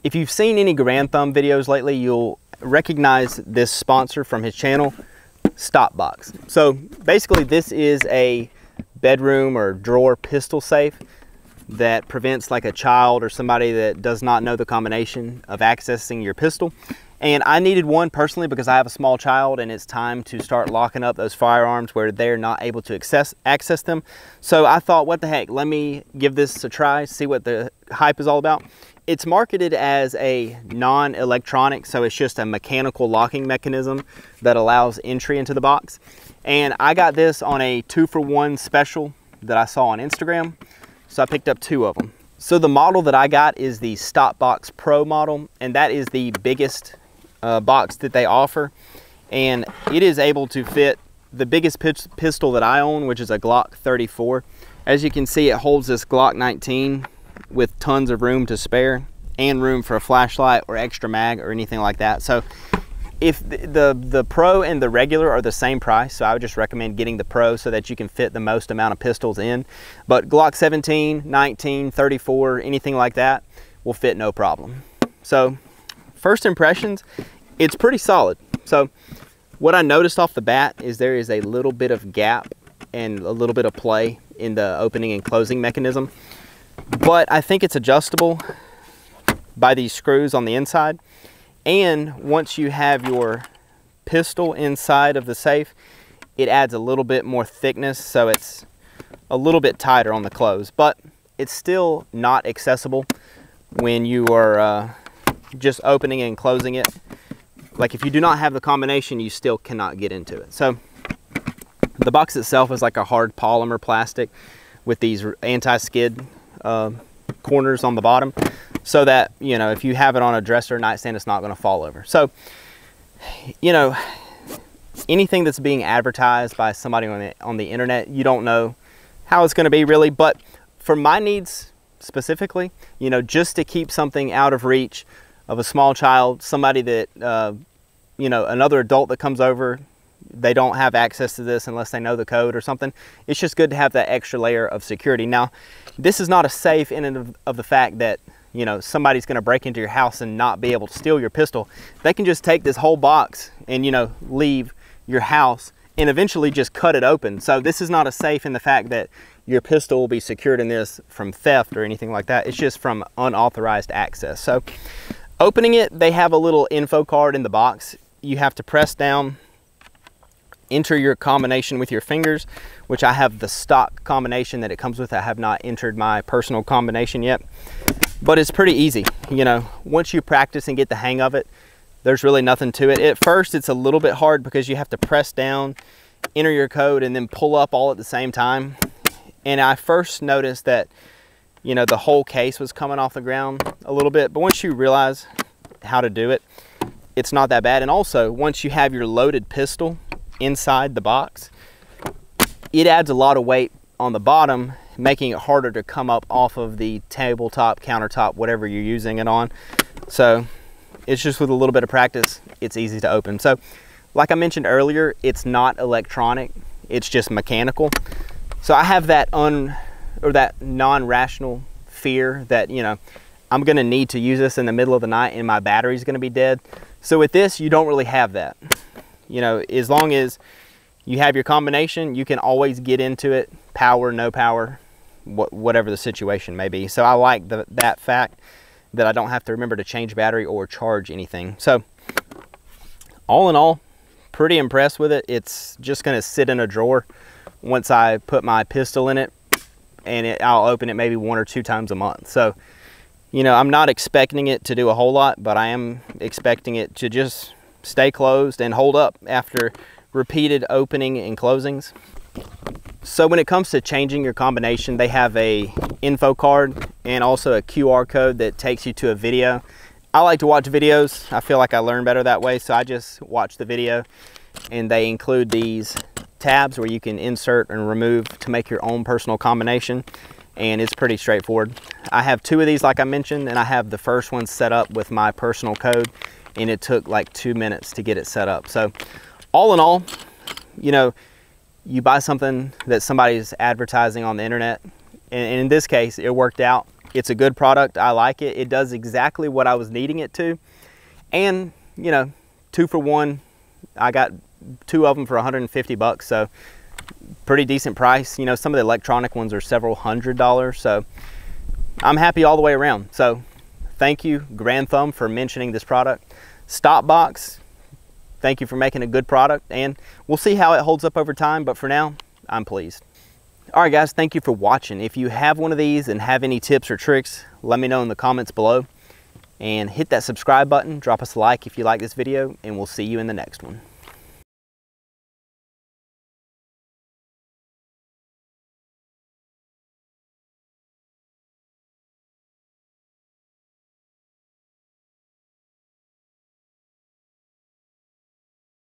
If you've seen any Grand Thumb videos lately, you'll recognize this sponsor from his channel, StopBox. So basically this is a bedroom or drawer pistol safe that prevents like a child or somebody that does not know the combination of accessing your pistol. And I needed one personally because I have a small child and it's time to start locking up those firearms where they're not able to access them. So I thought, what the heck, let me give this a try, see what the hype is all about. It's marketed as a non-electronic, so it's just a mechanical locking mechanism that allows entry into the box. And I got this on a 2-for-1 special that I saw on Instagram. So I picked up 2 of them. So the model that I got is the StopBox Pro model, and that is the biggest box that they offer. And it is able to fit the biggest pistol that I own, which is a Glock 34. As you can see, it holds this Glock 19 with tons of room to spare and room for a flashlight or extra mag or anything like that. So if the Pro and the regular are the same price, so I would just recommend getting the Pro so that you can fit the most amount of pistols in. But Glock 17, 19, 34, anything like that will fit no problem. So first impressions, it's pretty solid. So what I noticed off the bat is there is a little bit of gap and a little bit of play in the opening and closing mechanism. But I think it's adjustable by these screws on the inside. And once you have your pistol inside of the safe, it adds a little bit more thickness, so it's a little bit tighter on the close. But it's still not accessible when you are just opening and closing it. Like if you do not have the combination, you still cannot get into it. So the box itself is like a hard polymer plastic with these anti-skid corners on the bottom, so that, you know, if you have it on a dresser or nightstand, it's not going to fall over. So, you know, anything that's being advertised by somebody on the internet, you don't know how it's going to be really. But for my needs specifically, you know, just to keep something out of reach of a small child, somebody that, you know, another adult that comes over, they don't have access to this unless they know the code or something. It's just good to have that extra layer of security. Now, this is not a safe in and of the fact that, you know, somebody's going to break into your house and not be able to steal your pistol. They can just take this whole box and, you know, leave your house and eventually just cut it open. So this is not a safe in the fact that your pistol will be secured in this from theft or anything like that. It's just from unauthorized access. So opening it, they have a little info card in the box. You have to press down, enter your combination with your fingers, which I have the stock combination that it comes with. I have not entered my personal combination yet, but it's pretty easy. You know, once you practice and get the hang of it, there's really nothing to it. At first, it's a little bit hard because you have to press down, enter your code, and then pull up all at the same time. And I first noticed that, you know, the whole case was coming off the ground a little bit, but once you realize how to do it, it's not that bad. And also, once you have your loaded pistol inside the box, it adds a lot of weight on the bottom, making it harder to come up off of the tabletop, countertop, whatever you're using it on. So it's just with a little bit of practice, it's easy to open. So like I mentioned earlier, it's not electronic, it's just mechanical. So I have that non-rational fear that, you know, I'm gonna need to use this in the middle of the night and my battery's gonna be dead. So with this, you don't really have that. You know, as long as you have your combination, you can always get into it, power, no power, whatever the situation may be. So I like that fact that I don't have to remember to change battery or charge anything. So all in all, pretty impressed with it. It's just gonna sit in a drawer once I put my pistol in it, and I'll open it maybe 1 or 2 times a month. So, you know, I'm not expecting it to do a whole lot, but I am expecting it to just stay closed and hold up after repeated opening and closings. So when it comes to changing your combination, they have a info card and also a QR code that takes you to a video. I like to watch videos. I feel like I learn better that way, so I just watch the video, and they include these tabs where you can insert and remove to make your own personal combination, and it's pretty straightforward. I have 2 of these like I mentioned, and I have the first one set up with my personal code, and it took like 2 minutes to get it set up. So all in all, you know, you buy something that somebody's advertising on the internet, and in this case, it worked out. It's a good product. I like it. It does exactly what I was needing it to. And, you know, 2 for 1. I got 2 of them for 150 bucks, so pretty decent price. You know, some of the electronic ones are several $100s, so I'm happy all the way around. So thank you, Grand Thumb, for mentioning this product. StopBox, thank you for making a good product, and we'll see how it holds up over time, but for now, I'm pleased. All right, guys, thank you for watching. If you have one of these and have any tips or tricks, let me know in the comments below. And hit that subscribe button, drop us a like if you like this video, and we'll see you in the next one.